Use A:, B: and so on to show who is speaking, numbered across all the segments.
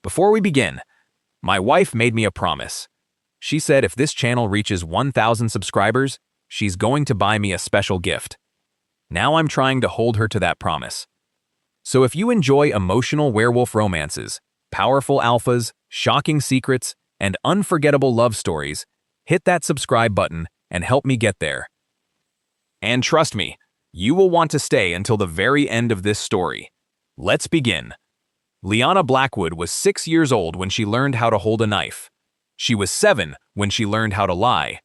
A: Before we begin, my wife made me a promise. She said if this channel reaches 1,000 subscribers, she's going to buy me a special gift. Now I'm trying to hold her to that promise. So if you enjoy emotional werewolf romances, powerful alphas, shocking secrets, and unforgettable love stories, hit that subscribe button and help me get there. And trust me, you will want to stay until the very end of this story. Let's begin. Lyanna Blackwood was 6 years old when she learned how to hold a knife. She was 7 when she learned how to lie.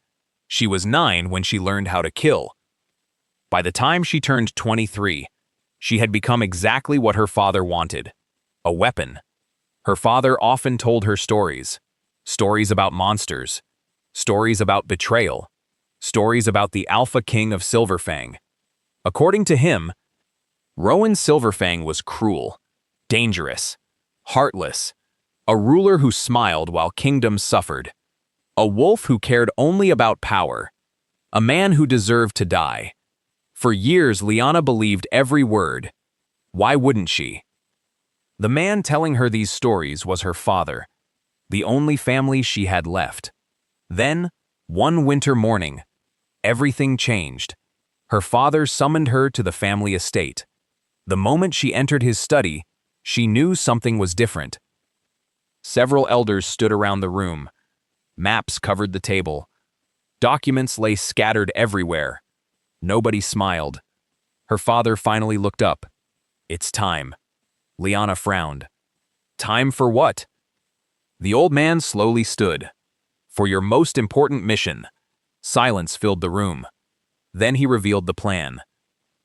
A: She was 9 when she learned how to kill. By the time she turned 23, she had become exactly what her father wanted: a weapon. Her father often told her stories. Stories about monsters. Stories about betrayal. Stories about the Alpha King of Silverfang. According to him, Rowan Silverfang was cruel, dangerous, heartless, a ruler who smiled while kingdoms suffered, a wolf who cared only about power, a man who deserved to die. For years, Lyanna believed every word. Why wouldn't she? The man telling her these stories was her father, the only family she had left. Then, one winter morning, everything changed. Her father summoned her to the family estate. The moment she entered his study, she knew something was different. Several elders stood around the room. Maps covered the table. Documents lay scattered everywhere. Nobody smiled. Her father finally looked up. "It's time." Lyanna frowned. "Time for what?" The old man slowly stood. "For your most important mission." Silence filled the room. Then he revealed the plan.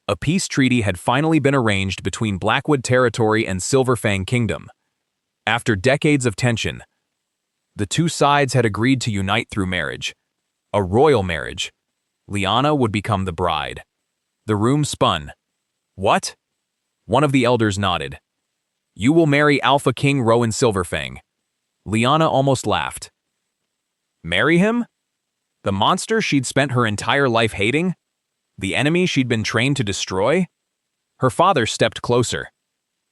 A: A peace treaty had finally been arranged between Blackwood Territory and Silverfang Kingdom. After decades of tension, the two sides had agreed to unite through marriage. A royal marriage. Lyanna would become the bride. The room spun. "What?" One of the elders nodded. "You will marry Alpha King Rowan Silverfang." Lyanna almost laughed. Marry him? The monster she'd spent her entire life hating? The enemy she'd been trained to destroy? Her father stepped closer.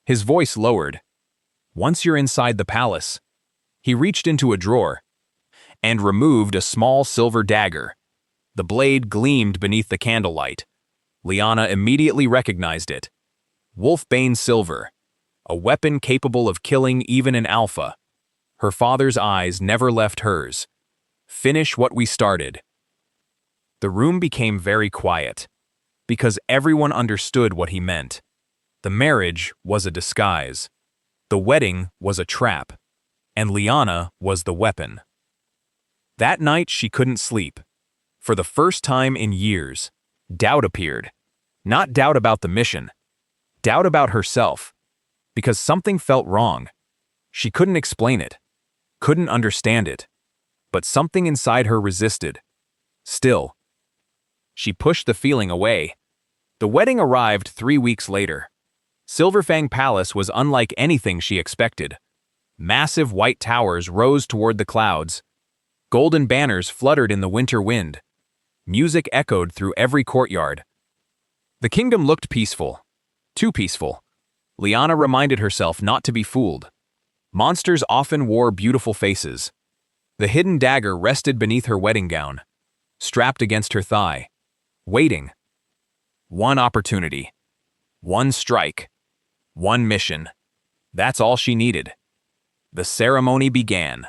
A: His voice lowered. "Once you're inside the palace." He reached into a drawer and removed a small silver dagger. The blade gleamed beneath the candlelight. Lyanna immediately recognized it. Wolfbane silver, a weapon capable of killing even an alpha. Her father's eyes never left hers. "Finish what we started." The room became very quiet, because everyone understood what he meant. The marriage was a disguise. The wedding was a trap, and Lyanna was the weapon. That night she couldn't sleep. For the first time in years, doubt appeared. Not doubt about the mission. Doubt about herself. Because something felt wrong. She couldn't explain it. Couldn't understand it. But something inside her resisted. Still, she pushed the feeling away. The wedding arrived 3 weeks later. Silverfang Palace was unlike anything she expected. Massive white towers rose toward the clouds. Golden banners fluttered in the winter wind. Music echoed through every courtyard. The kingdom looked peaceful. Too peaceful. Lyanna reminded herself not to be fooled. Monsters often wore beautiful faces. The hidden dagger rested beneath her wedding gown, strapped against her thigh, waiting. One opportunity. One strike. One mission. That's all she needed. The ceremony began.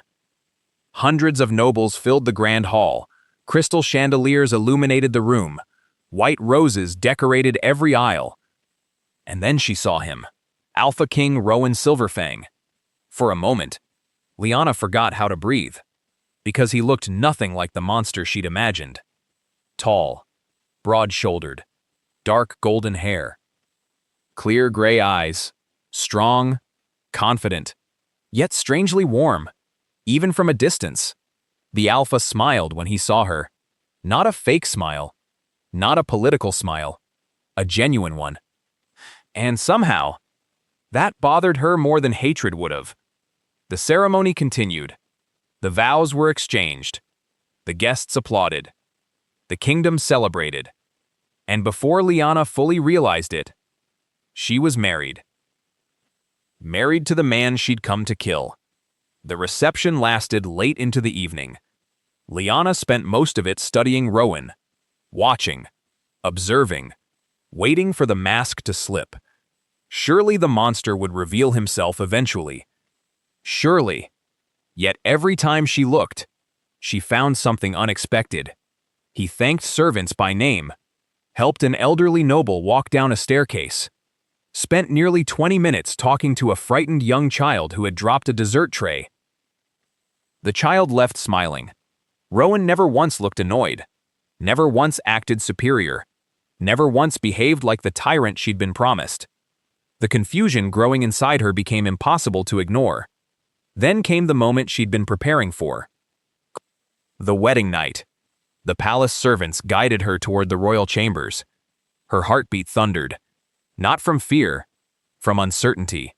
A: Hundreds of nobles filled the grand hall. Crystal chandeliers illuminated the room. White roses decorated every aisle. And then she saw him, Alpha King Rowan Silverfang. For a moment, Lyanna forgot how to breathe, because he looked nothing like the monster she'd imagined. Tall, broad-shouldered, dark golden hair, clear gray eyes, strong, confident, yet strangely warm, even from a distance. The Alpha smiled when he saw her. Not a fake smile, not a political smile, a genuine one. And somehow, that bothered her more than hatred would have. The ceremony continued. The vows were exchanged. The guests applauded. The kingdom celebrated. And before Lyanna fully realized it, she was married. Married to the man she'd come to kill. The reception lasted late into the evening. Lyanna spent most of it studying Rowan, watching, observing, waiting for the mask to slip. Surely the monster would reveal himself eventually. Surely. Yet every time she looked, she found something unexpected. He thanked servants by name, helped an elderly noble walk down a staircase, spent nearly 20 minutes talking to a frightened young child who had dropped a dessert tray. The child left smiling. Rowan never once looked annoyed, never once acted superior, never once behaved like the tyrant she'd been promised. The confusion growing inside her became impossible to ignore. Then came the moment she'd been preparing for. The wedding night. The palace servants guided her toward the royal chambers. Her heartbeat thundered. Not from fear, from uncertainty.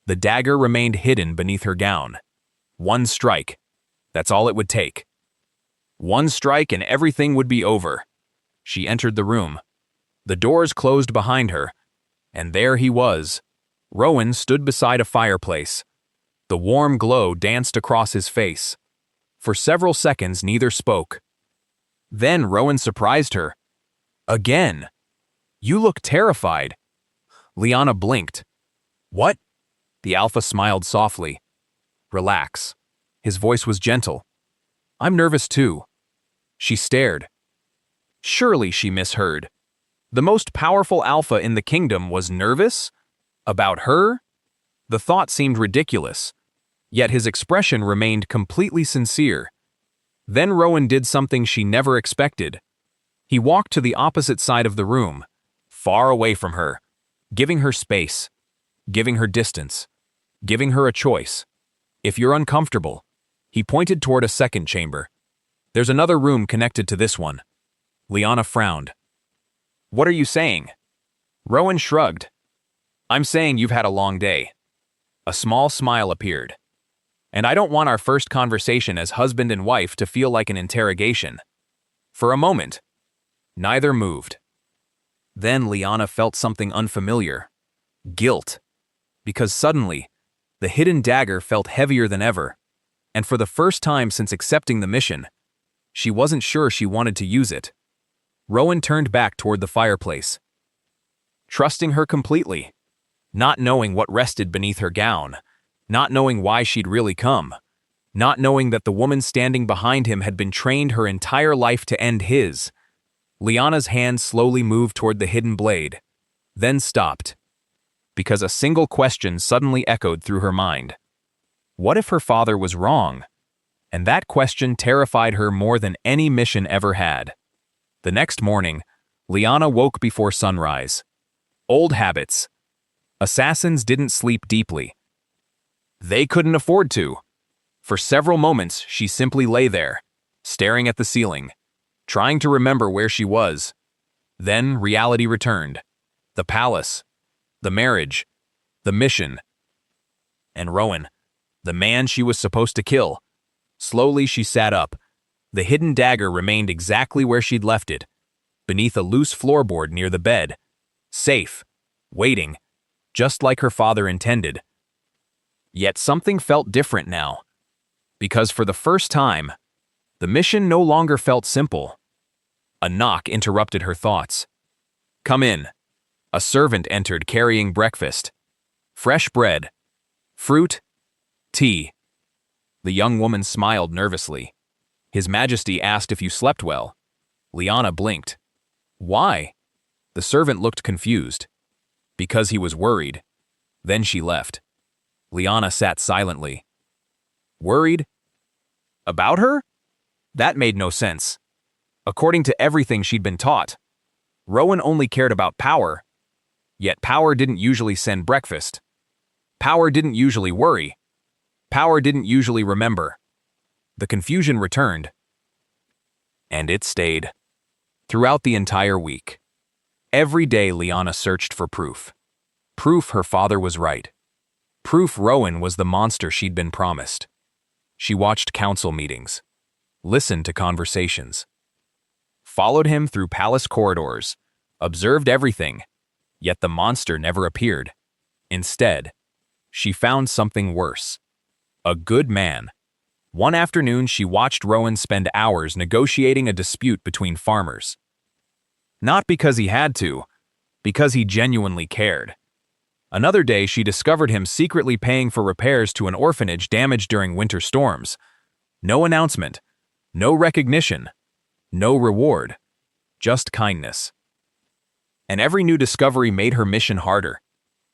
A: The dagger remained hidden beneath her gown. One strike. That's all it would take. One strike and everything would be over. She entered the room. The doors closed behind her, and there he was. Rowan stood beside a fireplace. The warm glow danced across his face. For several seconds, neither spoke. Then Rowan surprised her. Again. You look terrified. Lyanna blinked. What? The Alpha smiled softly. Relax. His voice was gentle. I'm nervous too. She stared. Surely she misheard. The most powerful Alpha in the kingdom was nervous? About her? The thought seemed ridiculous. Yet his expression remained completely sincere. Then Rowan did something she never expected. He walked to the opposite side of the room, far away from her, giving her space, giving her distance, giving her a choice. If you're uncomfortable, he pointed toward a second chamber. There's another room connected to this one. Lyanna frowned. What are you saying? Rowan shrugged. I'm saying you've had a long day. A small smile appeared. And I don't want our first conversation as husband and wife to feel like an interrogation. For a moment, neither moved. Then Lyanna felt something unfamiliar. Guilt. Because suddenly, the hidden dagger felt heavier than ever. And for the first time since accepting the mission, she wasn't sure she wanted to use it. Rowan turned back toward the fireplace. Trusting her completely. Not knowing what rested beneath her gown. Not knowing why she'd really come. Not knowing that the woman standing behind him had been trained her entire life to end his. Lyanna's hand slowly moved toward the hidden blade, then stopped. Because a single question suddenly echoed through her mind. What if her father was wrong? And that question terrified her more than any mission ever had. The next morning, Lyanna woke before sunrise. Old habits. Assassins didn't sleep deeply. They couldn't afford to. For several moments, she simply lay there, staring at the ceiling, trying to remember where she was. Then reality returned. The palace, the marriage, the mission. And Rowan, the man she was supposed to kill. Slowly she sat up. The hidden dagger remained exactly where she'd left it, beneath a loose floorboard near the bed. Safe, waiting, just like her father intended. Yet something felt different now. Because for the first time, the mission no longer felt simple. A knock interrupted her thoughts. Come in. A servant entered carrying breakfast. Fresh bread, fruit, tea. The young woman smiled nervously. His Majesty asked if you slept well. Lyanna blinked. Why? The servant looked confused. Because he was worried. Then she left. Lyanna sat silently. Worried? About her? That made no sense. According to everything she'd been taught, Rowan only cared about power. Yet power didn't usually send breakfast. Power didn't usually worry. Power didn't usually remember. The confusion returned. And it stayed. Throughout the entire week. Every day Lyanna searched for proof. Proof her father was right. Proof Rowan was the monster she'd been promised. She watched council meetings, listened to conversations, followed him through palace corridors, observed everything, yet the monster never appeared. Instead, she found something worse. A good man. One afternoon, she watched Rowan spend hours negotiating a dispute between farmers. Not because he had to, because he genuinely cared. Another day, she discovered him secretly paying for repairs to an orphanage damaged during winter storms. No announcement, no recognition, no reward, just kindness. And every new discovery made her mission harder,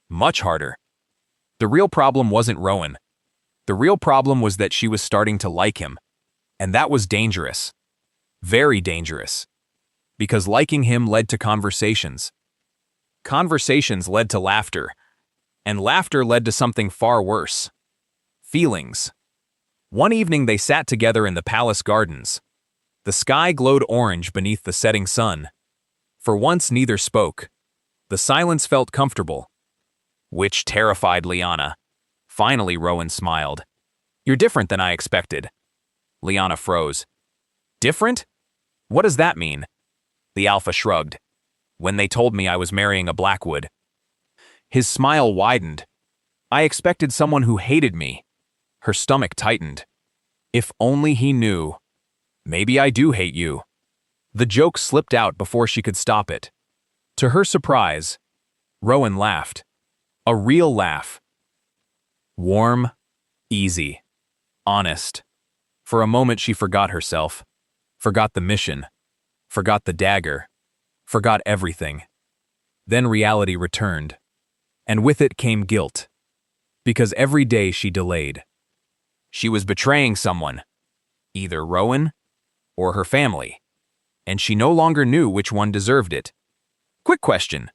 A: much harder. The real problem wasn't Rowan. The real problem was that she was starting to like him. And that was dangerous. Very dangerous. Because liking him led to conversations. Conversations led to laughter. And laughter led to something far worse. Feelings. One evening they sat together in the palace gardens. The sky glowed orange beneath the setting sun. For once neither spoke. The silence felt comfortable, which terrified Lyanna. Finally, Rowan smiled. "You're different than I expected." Lyanna froze. "Different? What does that mean?" The alpha shrugged. "When they told me I was marrying a Blackwood." His smile widened. "I expected someone who hated me." Her stomach tightened. If only he knew. "Maybe I do hate you." The joke slipped out before she could stop it. To her surprise, Rowan laughed. A real laugh. Warm, easy, honest. For a moment she forgot herself, forgot the mission, forgot the dagger, forgot everything. Then reality returned, and with it came guilt. Because every day she delayed. She was betraying someone, either Rowan or her family, and she no longer knew which one deserved it. Quick question.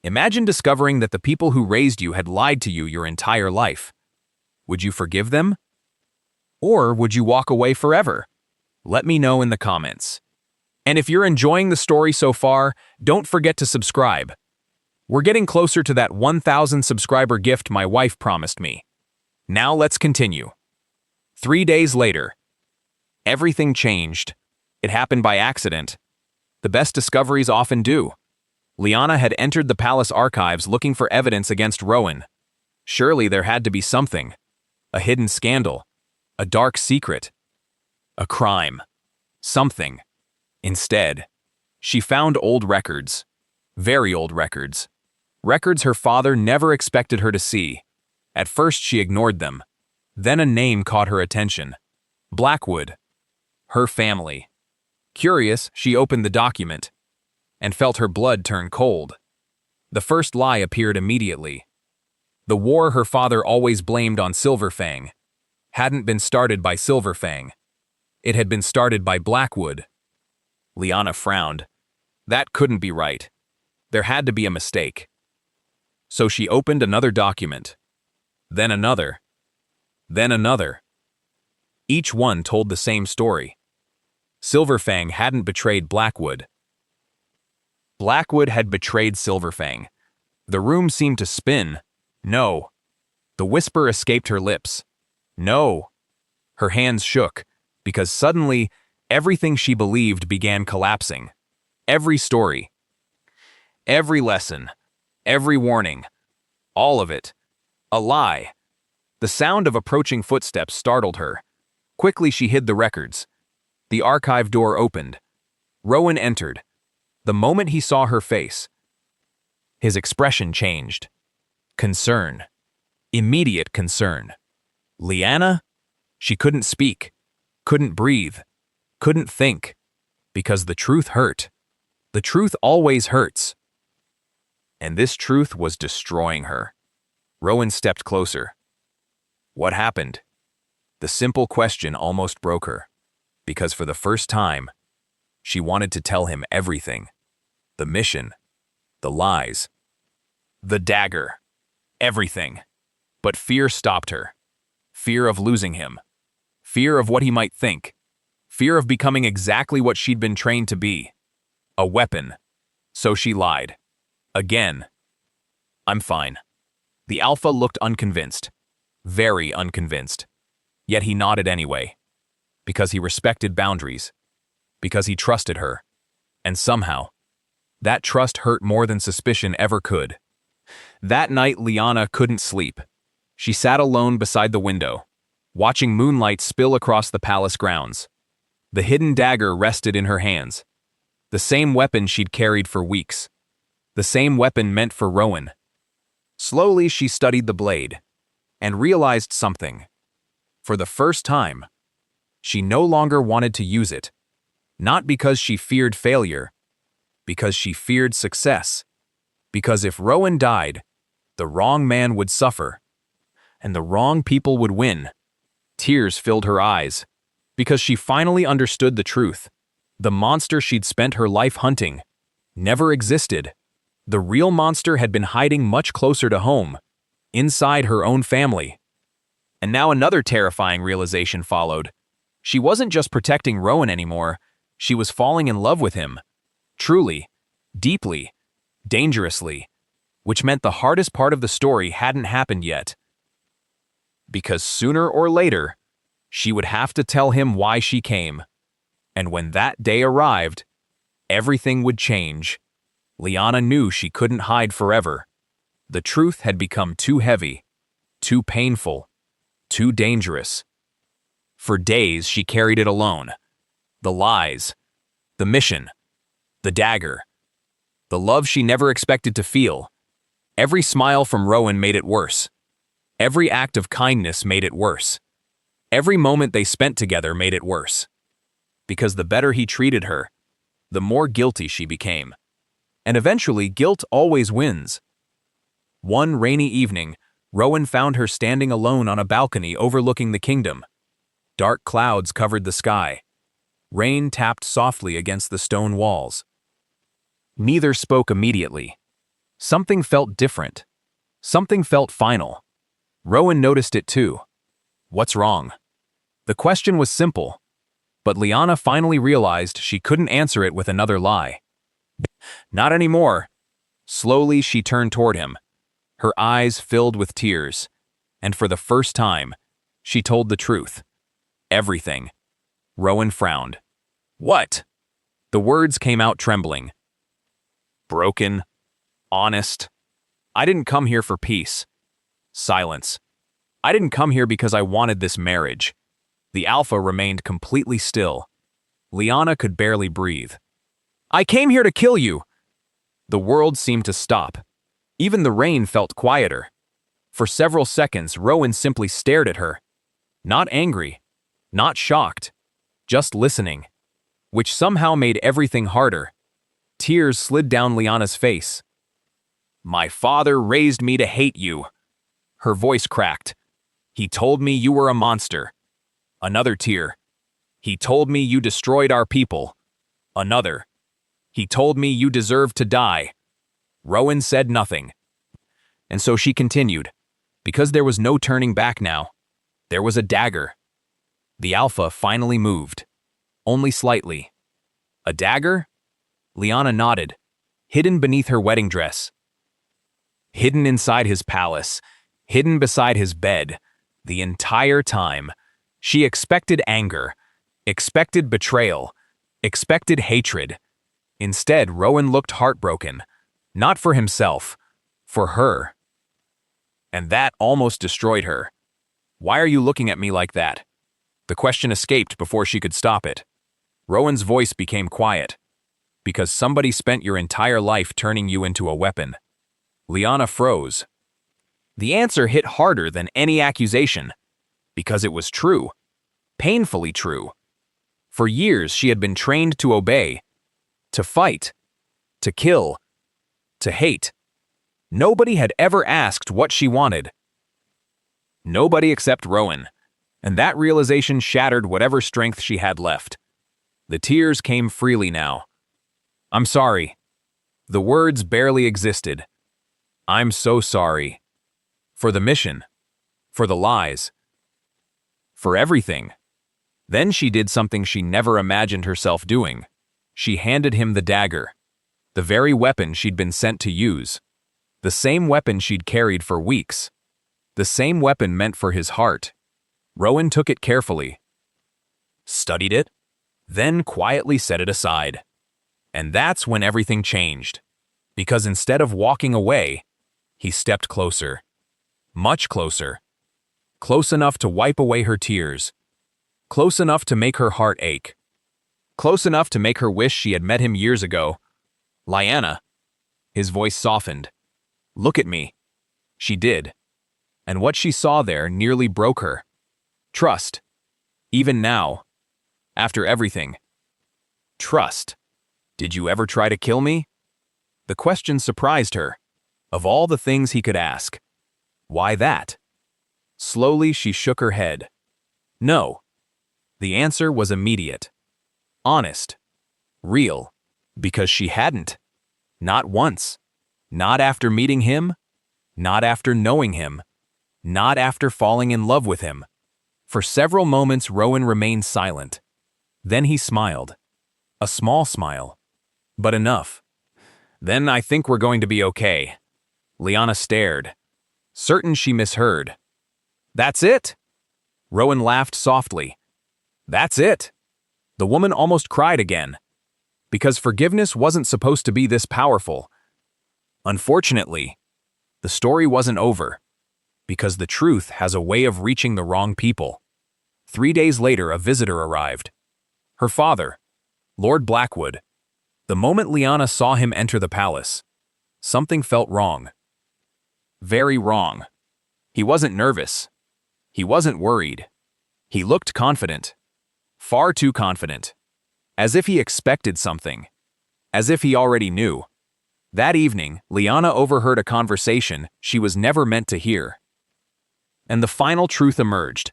A: Imagine discovering that the people who raised you had lied to you your entire life. Would you forgive them? Or would you walk away forever? Let me know in the comments. And if you're enjoying the story so far, don't forget to subscribe. We're getting closer to that 1,000 subscriber gift my wife promised me. Now let's continue. 3 days later. Everything changed. It happened by accident. The best discoveries often do. Lyanna had entered the palace archives looking for evidence against Rowan. Surely there had to be something. A hidden scandal. A dark secret. A crime. Something. Instead, she found old records. Very old records. Records her father never expected her to see. At first she ignored them. Then a name caught her attention. Blackwood. Her family. Curious, she opened the document and felt her blood turn cold. The first lie appeared immediately. The war her father always blamed on Silverfang hadn't been started by Silverfang. It had been started by Blackwood. Lyanna frowned. That couldn't be right. There had to be a mistake. So she opened another document. Then another. Then another. Each one told the same story. Silverfang hadn't betrayed Blackwood. Blackwood had betrayed Silverfang. The room seemed to spin. No. The whisper escaped her lips. No. Her hands shook, because suddenly, everything she believed began collapsing. Every story. Every lesson. Every warning. All of it. A lie. The sound of approaching footsteps startled her. Quickly she hid the records. The archive door opened. Rowan entered. The moment he saw her face, his expression changed. Concern. Immediate concern. Lyanna? She couldn't speak, couldn't breathe, couldn't think, because the truth hurt. The truth always hurts. And this truth was destroying her. Rowan stepped closer. What happened? The simple question almost broke her, because for the first time, she wanted to tell him everything. The mission, the lies, the dagger, everything. But fear stopped her. Fear of losing him. Fear of what he might think. Fear of becoming exactly what she'd been trained to be. A weapon. So she lied. Again. I'm fine. The alpha looked unconvinced. Very unconvinced. Yet he nodded anyway. Because he respected boundaries. Because he trusted her. And somehow, that trust hurt more than suspicion ever could. That night, Lyanna couldn't sleep. She sat alone beside the window. watching moonlight spill across the palace grounds. The hidden dagger rested in her hands. The same weapon she'd carried for weeks. The same weapon meant for Rowan. Slowly she studied the blade, and realized something. For the first time, she no longer wanted to use it. Not because she feared failure, because she feared success. Because if Rowan died, the wrong man would suffer, and the wrong people would win. Tears filled her eyes, because she finally understood the truth. The monster she'd spent her life hunting never existed. The real monster had been hiding much closer to home, inside her own family. And now another terrifying realization followed. She wasn't just protecting Rowan anymore, she was falling in love with him. Truly, deeply, dangerously, which meant the hardest part of the story hadn't happened yet. Because sooner or later, she would have to tell him why she came. And when that day arrived, everything would change. Lyanna knew she couldn't hide forever. The truth had become too heavy, too painful, too dangerous. For days she carried it alone. The lies, the mission, the dagger, the love she never expected to feel. Every smile from Rowan made it worse. Every act of kindness made it worse. Every moment they spent together made it worse. Because the better he treated her, the more guilty she became. And eventually, guilt always wins. One rainy evening, Rowan found her standing alone on a balcony overlooking the kingdom. Dark clouds covered the sky. Rain tapped softly against the stone walls. Neither spoke immediately. Something felt different. Something felt final. Rowan noticed it too. What's wrong? The question was simple, but Lyanna finally realized she couldn't answer it with another lie. Not anymore. Slowly she turned toward him, her eyes filled with tears, and for the first time, she told the truth. Everything. Rowan frowned. What? The words came out trembling. Broken. Honest. I didn't come here for peace. Silence. I didn't come here because I wanted this marriage. The alpha remained completely still. Lyanna could barely breathe. I came here to kill you. The world seemed to stop. Even the rain felt quieter. For several seconds, Rowan simply stared at her. Not angry, not shocked, just listening, which somehow made everything harder. Tears slid down Lyanna's face. My father raised me to hate you. Her voice cracked. He told me you were a monster. Another tear. He told me you destroyed our people. Another. He told me you deserved to die. Rowan said nothing. And so she continued, because there was no turning back now. There was a dagger. The alpha finally moved. Only slightly. A dagger? Lyanna nodded, hidden beneath her wedding dress. Hidden inside his palace, hidden beside his bed, the entire time. She expected anger, expected betrayal, expected hatred. Instead, Rowan looked heartbroken, not for himself, for her. And that almost destroyed her. Why are you looking at me like that? The question escaped before she could stop it. Rowan's voice became quiet. Because somebody spent your entire life turning you into a weapon. Lyanna froze. The answer hit harder than any accusation. Because it was true. Painfully true. For years she had been trained to obey. To fight. To kill. To hate. Nobody had ever asked what she wanted. Nobody except Rowan. And that realization shattered whatever strength she had left. The tears came freely now. I'm sorry. The words barely existed. I'm so sorry. For the mission. For the lies. For everything. Then she did something she never imagined herself doing. She handed him the dagger. The very weapon she'd been sent to use. The same weapon she'd carried for weeks. The same weapon meant for his heart. Rowan took it carefully. Studied it. Then quietly set it aside. And that's when everything changed. Because instead of walking away, he stepped closer. Much closer. Close enough to wipe away her tears. Close enough to make her heart ache. Close enough to make her wish she had met him years ago. Lyanna. His voice softened. Look at me. She did. And what she saw there nearly broke her. Trust. Even now. After everything. Trust. Did you ever try to kill me? The question surprised her. Of all the things he could ask. Why that? Slowly she shook her head. No. The answer was immediate. Honest. Real. Because she hadn't. Not once. Not after meeting him. Not after knowing him. Not after falling in love with him. For several moments Rowan remained silent. Then he smiled. A small smile. But enough. Then I think we're going to be okay. Lyanna stared. Certain she misheard. That's it? Rowan laughed softly. That's it. The woman almost cried again. Because forgiveness wasn't supposed to be this powerful. Unfortunately, the story wasn't over. Because the truth has a way of reaching the wrong people. 3 days later, a visitor arrived. Her father, Lord Blackwood. The moment Lyanna saw him enter the palace, something felt wrong. Very wrong. He wasn't nervous. He wasn't worried. He looked confident. Far too confident. As if he expected something. As if he already knew. That evening, Lyanna overheard a conversation she was never meant to hear. And the final truth emerged.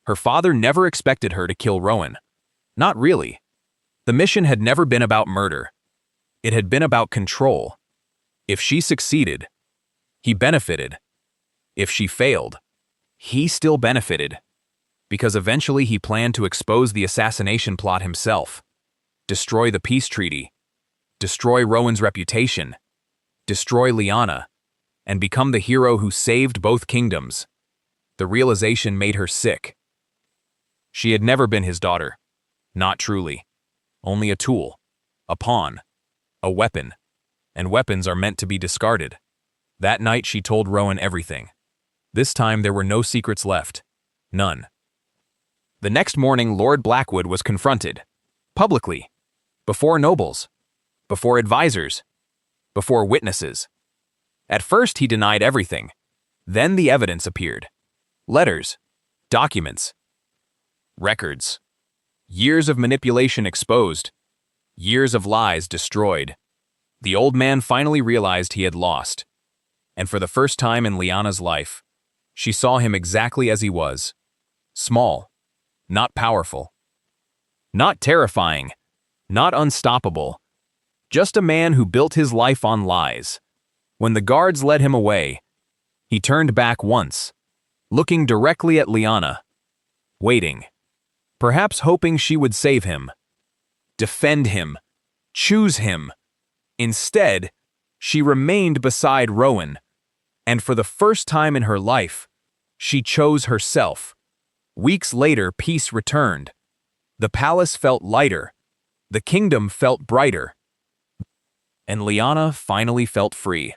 A: Her father never expected her to kill Rowan. Not really. The mission had never been about murder. It had been about control. If she succeeded, he benefited. If she failed, he still benefited. Because eventually he planned to expose the assassination plot himself. Destroy the peace treaty. Destroy Rowan's reputation. Destroy Lyanna. And become the hero who saved both kingdoms. The realization made her sick. She had never been his daughter. Not truly. Only a tool. A pawn. A weapon. And weapons are meant to be discarded. That night she told Rowan everything. This time there were no secrets left. None. The next morning Lord Blackwood was confronted. Publicly. Before nobles. Before advisors. Before witnesses. At first he denied everything. Then the evidence appeared. Letters. Documents. Records. Years of manipulation exposed. Years of lies destroyed. The old man finally realized he had lost. And for the first time in Lyanna's life, she saw him exactly as he was. Small. Not powerful. Not terrifying. Not unstoppable. Just a man who built his life on lies. When the guards led him away, he turned back once, looking directly at Lyanna, waiting, perhaps hoping she would save him, defend him, choose him. Instead, she remained beside Rowan, and for the first time in her life, she chose herself. Weeks later, peace returned. The palace felt lighter. The kingdom felt brighter. And Lyanna finally felt free.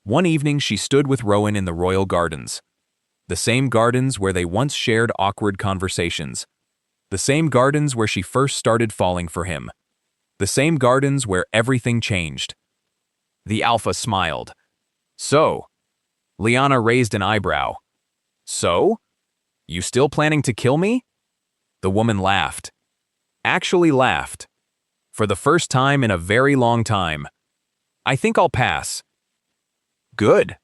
A: One evening she stood with Rowan in the royal gardens. The same gardens where they once shared awkward conversations. The same gardens where she first started falling for him. The same gardens where everything changed. The Alpha smiled. So? Lyanna raised an eyebrow. So? You still planning to kill me? The woman laughed. Actually laughed. For the first time in a very long time. I think I'll pass. Good.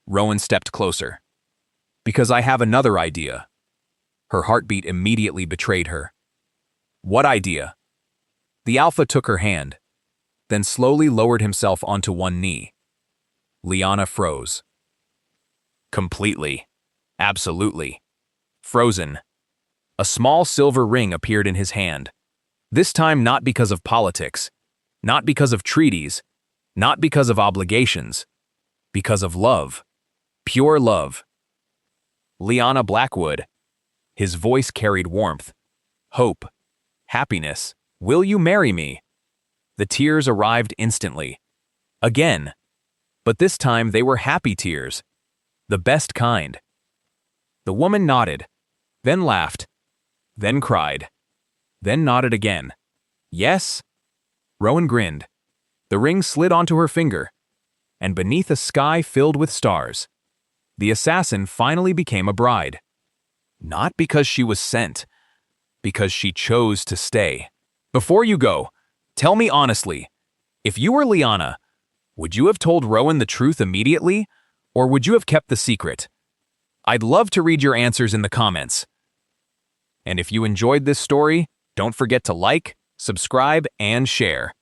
A: Rowan stepped closer. Because I have another idea. Her heartbeat immediately betrayed her. What idea? The Alpha took her hand, then slowly lowered himself onto one knee. Lyanna froze. Completely. Absolutely. Frozen. A small silver ring appeared in his hand. This time not because of politics, not because of treaties, not because of obligations, because of love. Pure love. Lyanna Blackwood. His voice carried warmth, hope, happiness. Will you marry me? The tears arrived instantly. Again. But this time they were happy tears. The best kind. The woman nodded, then laughed, then cried, then nodded again. Yes? Rowan grinned. The ring slid onto her finger, and beneath a sky filled with stars, the assassin finally became a bride. Not because she was sent, because she chose to stay. Before you go, tell me honestly, if you were Lyanna, would you have told Rowan the truth immediately, or would you have kept the secret? I'd love to read your answers in the comments. And if you enjoyed this story, don't forget to like, subscribe, and share.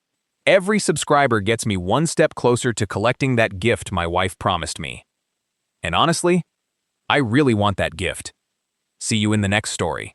A: Every subscriber gets me one step closer to collecting that gift my wife promised me. And honestly, I really want that gift. See you in the next story.